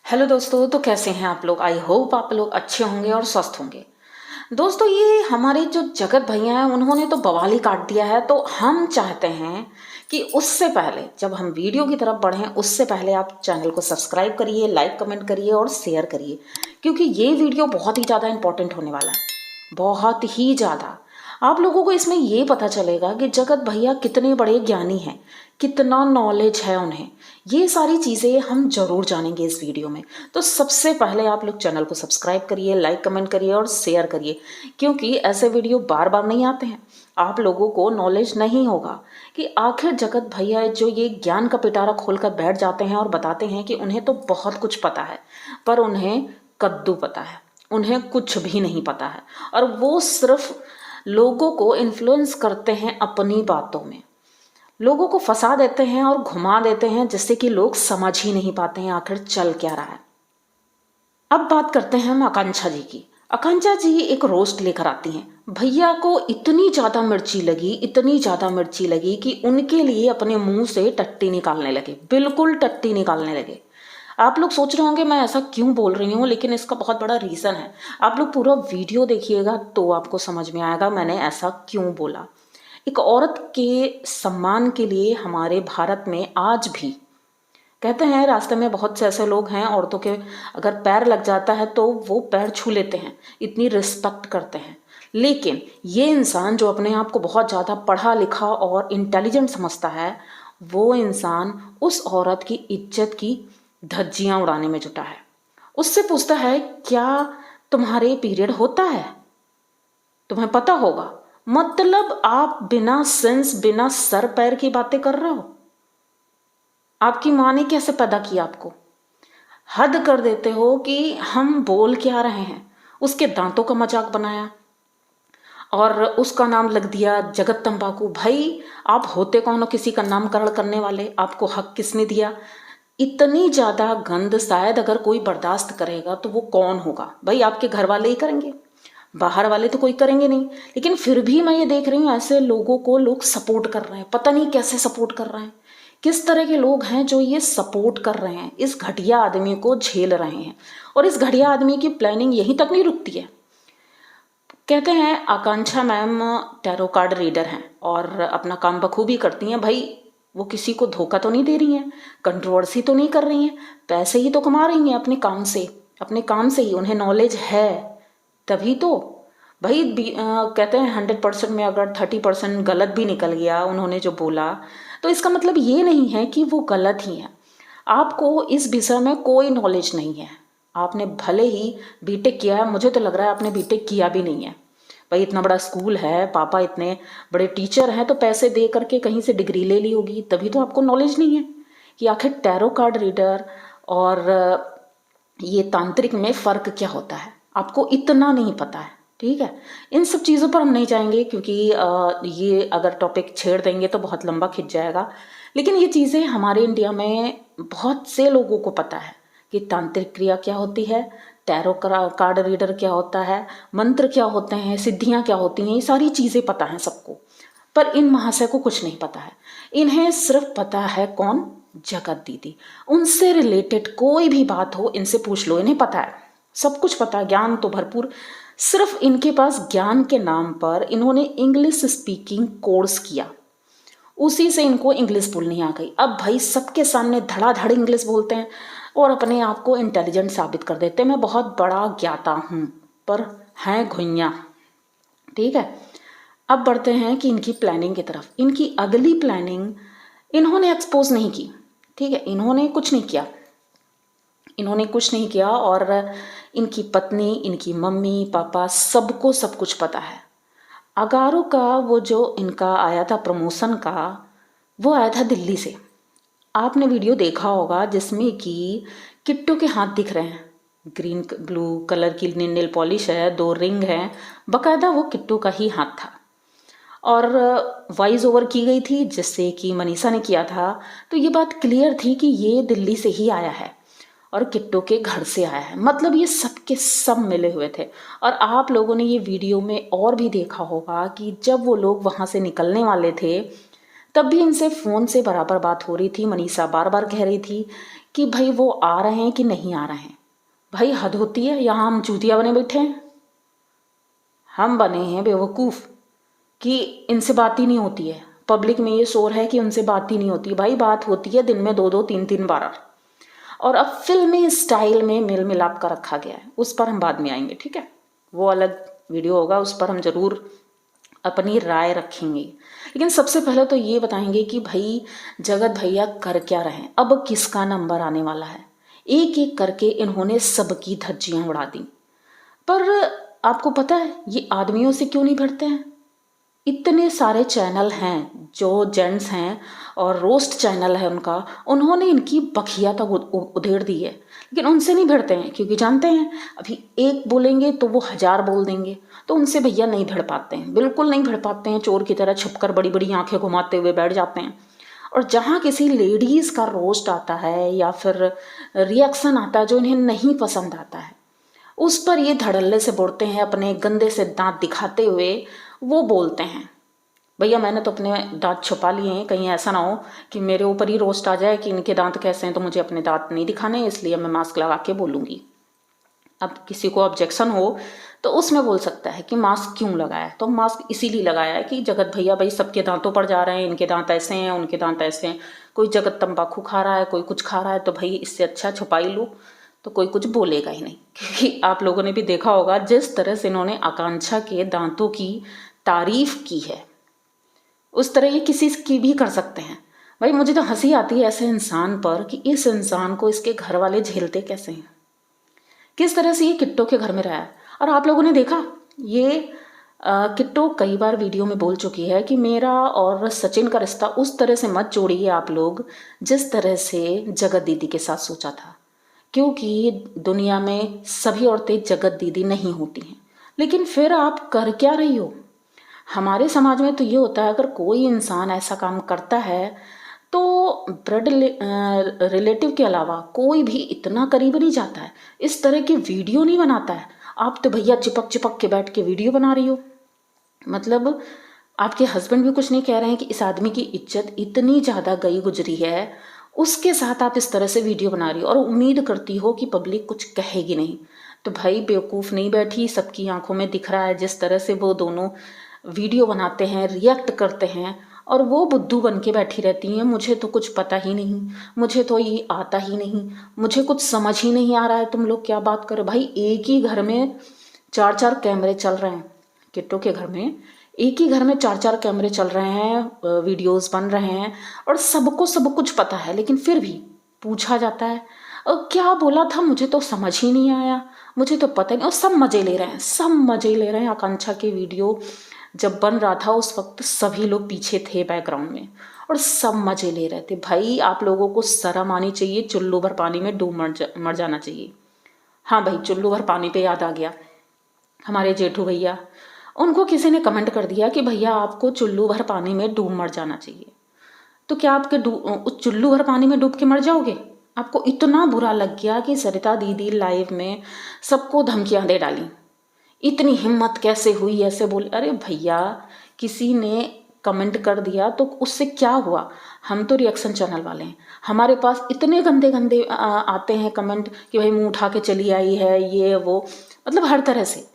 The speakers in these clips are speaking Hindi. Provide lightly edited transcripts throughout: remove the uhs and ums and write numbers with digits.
हेलो दोस्तों, तो कैसे हैं आप लोग। आई होप आप लोग अच्छे होंगे और स्वस्थ होंगे। दोस्तों, ये हमारे जो जगत भैया हैं उन्होंने तो बवाल ही काट दिया है। तो हम चाहते हैं कि उससे पहले जब हम वीडियो की तरफ बढ़ें उससे पहले आप चैनल को सब्सक्राइब करिए, लाइक कमेंट करिए और शेयर करिए, क्योंकि ये वीडियो बहुत ही ज़्यादा इंपॉर्टेंट होने वाला है, बहुत ही ज़्यादा। आप लोगों को इसमें ये पता चलेगा कि जगत भैया कितने बड़े ज्ञानी हैं, कितना नॉलेज है उन्हें। ये सारी चीज़ें हम जरूर जानेंगे इस वीडियो में। तो सबसे पहले आप लोग चैनल को सब्सक्राइब करिए, लाइक कमेंट करिए और शेयर करिए, क्योंकि ऐसे वीडियो बार बार नहीं आते हैं। आप लोगों को नॉलेज नहीं होगा कि आखिर जगत भैया जो ये ज्ञान का पिटारा खोल कर बैठ जाते हैं और बताते हैं कि उन्हें तो बहुत कुछ पता है, पर उन्हें कद्दू पता है, उन्हें कुछ भी नहीं पता है। और वो सिर्फ लोगों को इन्फ्लुएंस करते हैं अपनी बातों में, लोगों को फंसा देते हैं और घुमा देते हैं, जिससे कि लोग समझ ही नहीं पाते हैं आखिर चल क्या रहा है। अब बात करते हैं हम आकांक्षा जी की। आकांक्षा जी एक रोस्ट लेकर आती हैं। भैया को इतनी ज़्यादा मिर्ची लगी, इतनी ज़्यादा मिर्ची लगी कि उनके लिए अपने मुंह से टट्टी निकालने लगे, बिल्कुल टट्टी निकालने लगे। आप लोग सोच रहे होंगे मैं ऐसा क्यों बोल रही हूँ, लेकिन इसका बहुत बड़ा रीज़न है। आप लोग पूरा वीडियो देखिएगा तो आपको समझ में आएगा मैंने ऐसा क्यों बोला। एक औरत के सम्मान के लिए हमारे भारत में आज भी कहते हैं, रास्ते में बहुत से ऐसे लोग हैं औरतों के अगर पैर लग जाता है तो वो पैर छू लेते हैं, इतनी रिस्पेक्ट करते हैं। लेकिन ये इंसान जो अपने आप को बहुत ज़्यादा पढ़ा लिखा और इंटेलिजेंट समझता है, वो इंसान उस औरत की इज्जत की धज्जियां उड़ाने में जुटा है। उससे पूछता है, क्या तुम्हारे पीरियड होता है? तुम्हें पता होगा। मतलब आप बिना सेंस, बिना सर पैर की बातें कर रहे हो। आपकी माँ ने कैसे पैदा किया आपको? हद कर देते हो कि हम बोल क्या रहे हैं। उसके दांतों का मजाक बनाया और उसका नाम लग दिया जगत तंबाकू। भाई, आप होते कौन हो किसी का नामकरण करने वाले? आपको हक किसने दिया? इतनी ज्यादा गंद शायद अगर कोई बर्दाश्त करेगा तो वो कौन होगा? भाई, आपके घर वाले ही करेंगे, बाहर वाले तो कोई करेंगे नहीं। लेकिन फिर भी मैं ये देख रही हूँ ऐसे लोगों को लोग सपोर्ट कर रहे हैं। पता नहीं कैसे सपोर्ट कर रहे हैं, किस तरह के लोग हैं जो ये सपोर्ट कर रहे हैं, इस घटिया आदमी को झेल रहे हैं। और इस घटिया आदमी की प्लानिंग यहीं तक नहीं रुकती है। कहते हैं आकांक्षा मैम टैरो कार्ड रीडर हैं और अपना काम बखूबी करती हैं। भाई, वो किसी को धोखा तो नहीं दे रही हैं, कंट्रोवर्सी तो नहीं कर रही हैं, पैसे ही तो कमा रही हैं अपने काम से। अपने काम से ही उन्हें नॉलेज है, तभी तो। भाई कहते हैं 100% में अगर 30% गलत भी निकल गया उन्होंने जो बोला, तो इसका मतलब ये नहीं है कि वो गलत ही है। आपको इस विषय में कोई नॉलेज नहीं है। आपने भले ही बीटेक किया है, मुझे तो लग रहा है आपने बीटेक किया भी नहीं है। भाई, इतना बड़ा स्कूल है, पापा इतने बड़े टीचर हैं, तो पैसे दे करके कहीं से डिग्री ले ली होगी, तभी तो आपको नॉलेज नहीं है कि आखिर टैरो कार्ड रीडर और ये तांत्रिक में फ़र्क क्या होता है। आपको इतना नहीं पता है, ठीक है। इन सब चीज़ों पर हम नहीं जाएंगे, क्योंकि ये अगर टॉपिक छेड़ देंगे तो बहुत लंबा खिंच जाएगा। लेकिन ये चीज़ें हमारे इंडिया में बहुत से लोगों को पता है कि तांत्रिक क्रिया क्या होती है, टैरो कार्ड रीडर क्या होता है, मंत्र क्या होते हैं, सिद्धियाँ क्या होती हैं, ये सारी चीज़ें पता हैं सबको। पर इन महाशय को कुछ नहीं पता है। इन्हें सिर्फ पता है कौन? जगत दीदी। उनसे रिलेटेड कोई भी बात हो इनसे पूछ लो, इन्हें पता है, सब कुछ पता है, ज्ञान तो भरपूर। सिर्फ इनके पास ज्ञान के नाम पर इन्होंने इंग्लिश स्पीकिंग कोर्स किया, उसी से इनको इंग्लिश बोलनी आ गई। अब भाई सबके सामने धड़ाधड़ इंग्लिश बोलते हैं और अपने आप को इंटेलिजेंट साबित कर देते हैं, मैं बहुत बड़ा ज्ञाता हूँ, पर हैं घुइयाँ, ठीक है। अब बढ़ते हैं कि इनकी प्लानिंग की तरफ। इनकी अगली प्लानिंग इन्होंने एक्सपोज नहीं की, ठीक है, इन्होंने कुछ नहीं किया, इन्होंने कुछ नहीं किया। और इनकी पत्नी, इनकी मम्मी पापा, सबको सब कुछ पता है। अगारो का वो जो इनका आया था प्रमोशन का, वो आया था दिल्ली से। आपने वीडियो देखा होगा जिसमें कि किट्टू के हाथ दिख रहे हैं, ग्रीन ब्लू कलर की नेल पॉलिश है, 2 रिंग हैं, बकायदा वो किट्टू का ही हाथ था। और वॉइस ओवर की गई थी जिससे कि मनीषा ने किया था, तो ये बात क्लियर थी कि ये दिल्ली से ही आया है और किट्टू के घर से आया है। मतलब ये सब के सब मिले हुए थे। और आप लोगों ने ये वीडियो में और भी देखा होगा कि जब वो लोग वहाँ से निकलने वाले थे तब भी इनसे फ़ोन से बराबर बात हो रही थी। मनीषा बार बार कह रही थी कि भाई वो आ रहे हैं कि नहीं आ रहे हैं। भाई हद होती है, यहाँ हम चूतिया बने बैठे हैं, हम बने हैं बेवकूफ़ कि इनसे बात ही नहीं होती है। पब्लिक में ये शोर है कि उनसे बात ही नहीं होती। भाई बात होती है दिन में 2-2 3-3 बार। और अब फिल्मी स्टाइल में मेल मिलाप का रखा गया है, उस पर हम बाद में आएंगे, ठीक है, वो अलग वीडियो होगा, उस पर हम जरूर अपनी राय रखेंगे। लेकिन सबसे पहले तो ये बताएंगे कि भाई जगत भैया कर क्या रहे हैं, अब किसका नंबर आने वाला है। एक एक करके इन्होंने सबकी धज्जियां उड़ा दी। पर आपको पता है ये आदमियों से क्यों नहीं भिड़ते हैं? इतने सारे चैनल हैं जो जेंट्स हैं और रोस्ट चैनल है उनका, उन्होंने इनकी बखिया तक उधेड़ दी है, लेकिन उनसे नहीं भिड़ते हैं क्योंकि जानते हैं अभी एक बोलेंगे तो वो 1000 बोल देंगे, तो उनसे भैया नहीं भिड़ पाते हैं, बिल्कुल नहीं भिड़ पाते हैं। चोर की तरह छुपकर बड़ी बड़ी आंखें घुमाते हुए बैठ जाते हैं। और जहाँ किसी लेडीज़ का रोस्ट आता है या फिर रिएक्शन आता है जो इन्हें नहीं पसंद आता है, उस पर ये धड़ल्ले से बोलते हैं, अपने गंदे से दांत दिखाते हुए वो बोलते हैं भैया मैंने तो अपने दांत छुपा लिए हैं, कहीं ऐसा ना हो कि मेरे ऊपर ही रोस्ट आ जाए कि इनके दांत कैसे हैं, तो मुझे अपने दांत नहीं दिखाने, इसलिए मैं मास्क लगा के बोलूँगी। अब किसी को ऑब्जेक्शन हो तो उसमें बोल सकता है कि मास्क क्यों लगाया है, तो मास्क इसीलिए लगाया है कि जगत भैया भाई सबके दांतों पर जा रहे हैं, इनके दांत ऐसे हैं, उनके दांत ऐसे हैं, कोई जगत तंबाकू खा रहा है, कोई कुछ खा रहा है, तो भाई इससे अच्छा छुपा ही लो, तो कोई कुछ बोलेगा ही नहीं। क्योंकि आप लोगों ने भी देखा होगा जिस तरह से इन्होंने आकांक्षा के दांतों की तारीफ की है, उस तरह ये किसी की भी कर सकते हैं। भाई मुझे तो हंसी आती है ऐसे इंसान पर कि इस इंसान को इसके घर वाले झेलते कैसे हैं, किस तरह से ये किट्टो के घर में रहा है। और आप लोगों ने देखा ये किट्टो कई बार वीडियो में बोल चुकी है कि मेरा और सचिन का रिश्ता उस तरह से मत जोड़िए आप लोग जिस तरह से जगत दीदी के साथ सोचा था, क्योंकि दुनिया में सभी औरतें जगत दीदी नहीं होती हैं। लेकिन फिर आप कर क्या रही हो? हमारे समाज में तो ये होता है अगर कोई इंसान ऐसा काम करता है तो ब्लड रिलेटिव के अलावा कोई भी इतना करीब नहीं जाता है, इस तरह की वीडियो नहीं बनाता है। आप तो भैया चिपक चिपक के बैठ के वीडियो बना रही हो, मतलब आपके हस्बैंड भी कुछ नहीं कह रहे हैं कि इस आदमी की इज्जत इतनी ज़्यादा गई गुजरी है, उसके साथ आप इस तरह से वीडियो बना रही हो और उम्मीद करती हो कि पब्लिक कुछ कहेगी नहीं। तो भाई बेवकूफ़ नहीं बैठी, सबकी आंखों में दिख रहा है जिस तरह से वो दोनों वीडियो बनाते हैं, रिएक्ट करते हैं, और वो बुद्धू बन के बैठी रहती हैं, मुझे तो कुछ पता ही नहीं, मुझे तो ये आता ही नहीं, मुझे कुछ समझ ही नहीं आ रहा है, तुम लोग क्या बात करो। भाई एक ही घर में 4-4 कैमरे चल रहे हैं, किट्टो के घर में एक ही घर में 4-4 कैमरे चल रहे हैं, वीडियोस बन रहे हैं और सबको सब कुछ पता है, लेकिन फिर भी पूछा जाता है क्या बोला था, मुझे तो समझ ही नहीं आया, मुझे तो पता नहीं। और सब मज़े ले रहे हैं, सब मज़े ले रहे हैं। आकांक्षा के वीडियो जब बन रहा था उस वक्त सभी लोग पीछे थे बैकग्राउंड में और सब मज़े ले रहे थे। भाई आप लोगों को शर्म आनी चाहिए, चुल्लू भर पानी में डूब मर जाना चाहिए। हाँ भाई, चुल्लू भर पानी पे याद आ गया, हमारे जेठू भैया, उनको किसी ने कमेंट कर दिया कि भैया आपको चुल्लू भर पानी में डूब मर जाना चाहिए। तो क्या आपके उस चुल्लू भर पानी में डूब के मर जाओगे? आपको इतना बुरा लग गया कि सरिता दीदी लाइव में सबको धमकियां दे डाली, इतनी हिम्मत कैसे हुई ऐसे बोले। अरे भैया किसी ने कमेंट कर दिया तो उससे क्या हुआ, हम तो रिएक्शन चैनल वाले हैं, हमारे पास इतने गंदे गंदे आते हैं कमेंट कि भाई मुंह उठा के चली आई है, ये वो, मतलब हर तरह से।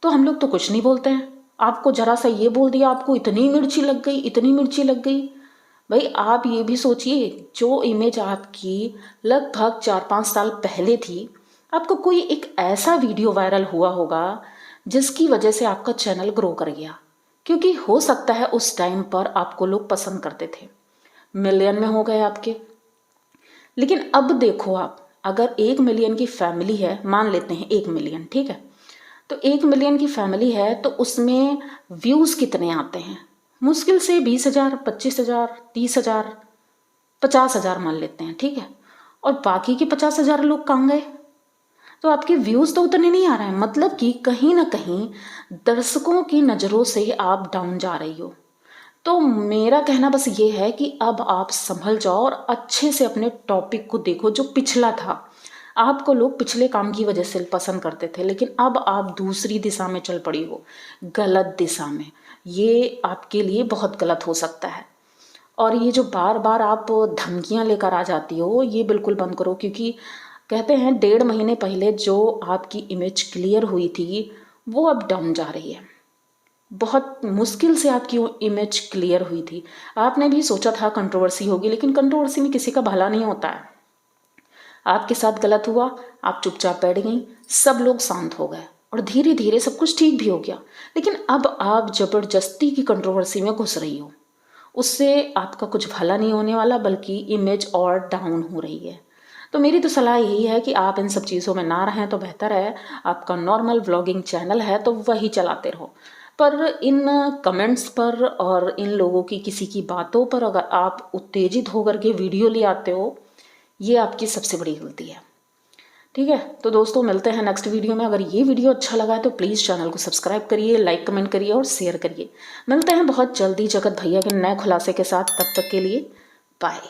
तो हम लोग तो कुछ नहीं बोलते हैं, आपको जरा सा ये बोल दिया आपको इतनी मिर्ची लग गई, इतनी मिर्ची लग गई। भाई आप ये भी सोचिए, जो इमेज आपकी लगभग 4-5 साल पहले थी, आपको कोई एक ऐसा वीडियो वायरल हुआ होगा जिसकी वजह से आपका चैनल ग्रो कर गया, क्योंकि हो सकता है उस टाइम पर आपको लोग पसंद करते थे, मिलियन में हो गए आपके। लेकिन अब देखो आप, अगर 1 मिलियन की फैमिली है, मान लेते हैं 1 मिलियन, ठीक है, तो 1 मिलियन की फैमिली है तो उसमें व्यूज़ कितने आते हैं? मुश्किल से 20,000, 25,000, 30,000, 50,000 मान लेते हैं, ठीक है, और बाकी के 50,000 लोग कहाँ गए? तो आपके व्यूज़ तो उतने नहीं आ रहे हैं, मतलब कि कहीं ना कहीं दर्शकों की नज़रों से आप डाउन जा रही हो। तो मेरा कहना बस ये है कि अब आप संभल जाओ और अच्छे से अपने टॉपिक को देखो। जो पिछला था, आपको लोग पिछले काम की वजह से पसंद करते थे, लेकिन अब आप दूसरी दिशा में चल पड़ी हो, गलत दिशा में। ये आपके लिए बहुत गलत हो सकता है। और ये जो बार बार आप धमकियां लेकर आ जाती हो, ये बिल्कुल बंद करो, क्योंकि कहते हैं 1.5 महीने पहले जो आपकी इमेज क्लियर हुई थी वो अब डाउन जा रही है। बहुत मुश्किल से आपकी इमेज क्लियर हुई थी। आपने भी सोचा था कंट्रोवर्सी होगी, लेकिन कंट्रोवर्सी में किसी का भला नहीं होता है। आपके साथ गलत हुआ, आप चुपचाप बैठ गई, सब लोग शांत हो गए और धीरे धीरे सब कुछ ठीक भी हो गया। लेकिन अब आप जबरदस्ती की कंट्रोवर्सी में घुस रही हो, उससे आपका कुछ भला नहीं होने वाला, बल्कि इमेज और डाउन हो रही है। तो मेरी तो सलाह यही है कि आप इन सब चीज़ों में ना रहें तो बेहतर है। आपका नॉर्मल व्लॉगिंग चैनल है तो वही चलाते रहो, पर इन कमेंट्स पर और इन लोगों की किसी की बातों पर अगर आप उत्तेजित होकर के वीडियो ले आते हो, ये आपकी सबसे बड़ी गलती है। ठीक है, तो दोस्तों मिलते हैं नेक्स्ट वीडियो में। अगर ये वीडियो अच्छा लगा है तो प्लीज़ चैनल को सब्सक्राइब करिए, लाइक कमेंट करिए और शेयर करिए। मिलते हैं बहुत जल्दी जगत भैया के नए खुलासे के साथ। तब तक के लिए बाय।